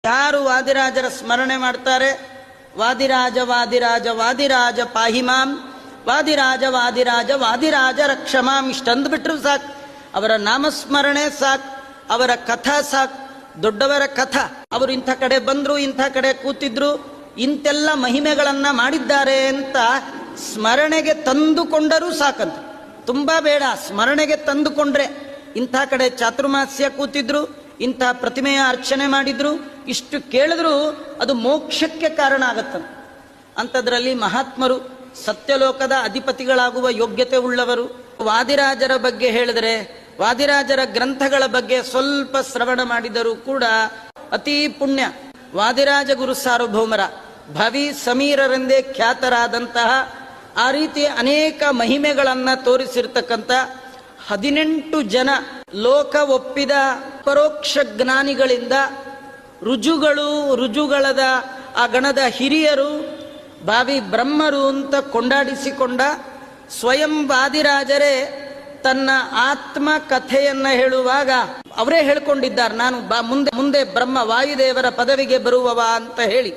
ಯಾರು ವಾದಿರಾಜರ ಸ್ಮರಣೆ ಮಾಡ್ತಾರೆ, ವಾದಿರಾಜ ವಾದಿರಾಜ ವಾದಿರಾಜ ಪಾಹಿಮಾಂ, ವಾದಿರಾಜ ವಾದಿರಾಜ ವಾದಿರಾಜ ರಕ್ಷಮಾಂ, ಇಷ್ಟಂದ್ಬಿಟ್ರು ಸಾಕು. ಅವರ ನಾಮಸ್ಮರಣೆ ಸಾಕು, ಅವರ ಕಥಾ ಸಾಕು, ದೊಡ್ಡವರ ಕಥಾ. ಅವರು ಇಂಥ ಕಡೆ ಬಂದ್ರು, ಇಂಥ ಕಡೆ ಕೂತಿದ್ರು, ಇಂತೆಲ್ಲ ಮಹಿಮೆಗಳನ್ನ ಮಾಡಿದ್ದಾರೆ ಅಂತ ಸ್ಮರಣೆಗೆ ತಂದುಕೊಂಡರೂ ಸಾಕಂತ. ತುಂಬಾ ಬೇಡ, ಸ್ಮರಣೆಗೆ ತಂದುಕೊಂಡ್ರೆ ಇಂಥ ಕಡೆ ಚಾತುರ್ಮಾಸ್ಯ ಕೂತಿದ್ರು, ಇಂಥ ಪ್ರತಿಮೆಯ ಅರ್ಚನೆ ಮಾಡಿದ್ರು, ಇಷ್ಟು ಕೇಳಿದ್ರು ಅದು ಮೋಕ್ಷಕ್ಕೆ ಕಾರಣ ಆಗತ್ತಂತ. ಅಂಥದ್ರಲ್ಲಿ ಮಹಾತ್ಮರು, ಸತ್ಯಲೋಕದ ಅಧಿಪತಿಗಳಾಗುವ ಯೋಗ್ಯತೆ ಉಳ್ಳವರು. ವಾದಿರಾಜರ ಬಗ್ಗೆ ಹೇಳಿದರೆ, ವಾದಿರಾಜರ ಗ್ರಂಥಗಳ ಬಗ್ಗೆ ಸ್ವಲ್ಪ ಶ್ರವಣ ಮಾಡಿದರೂ ಕೂಡ ಅತೀ ಪುಣ್ಯ. ವಾದಿರಾಜ ಗುರು ಸಾರ್ವಭೌಮರ ಭವಿ ಸಮೀರರೆಂದೇ ಖ್ಯಾತರಾದಂತಹ, ಆ ರೀತಿ ಅನೇಕ ಮಹಿಮೆಗಳನ್ನು ತೋರಿಸಿರ್ತಕ್ಕಂಥ 18 ಜನ ಲೋಕ ಒಪ್ಪಿದ ಪರೋಕ್ಷ ಜ್ಞಾನಿಗಳಿಂದ, ರುಜುಗಳದ ಆ ಗಣದ ಹಿರಿಯರು, ಭಾವಿ ಬ್ರಹ್ಮರು ಅಂತ ಕೊಂಡಾಡಿಸಿಕೊಂಡ ಸ್ವಯಂ ವಾದಿರಾಜರೇ ತನ್ನ ಆತ್ಮ ಕಥೆಯನ್ನ ಹೇಳುವಾಗ ಅವರೇ ಹೇಳ್ಕೊಂಡಿದ್ದಾರೆ, ನಾನು ಮುಂದೆ ಬ್ರಹ್ಮ ವಾಯುದೇವರ ಪದವಿಗೆ ಬರುವವ ಅಂತ ಹೇಳಿ.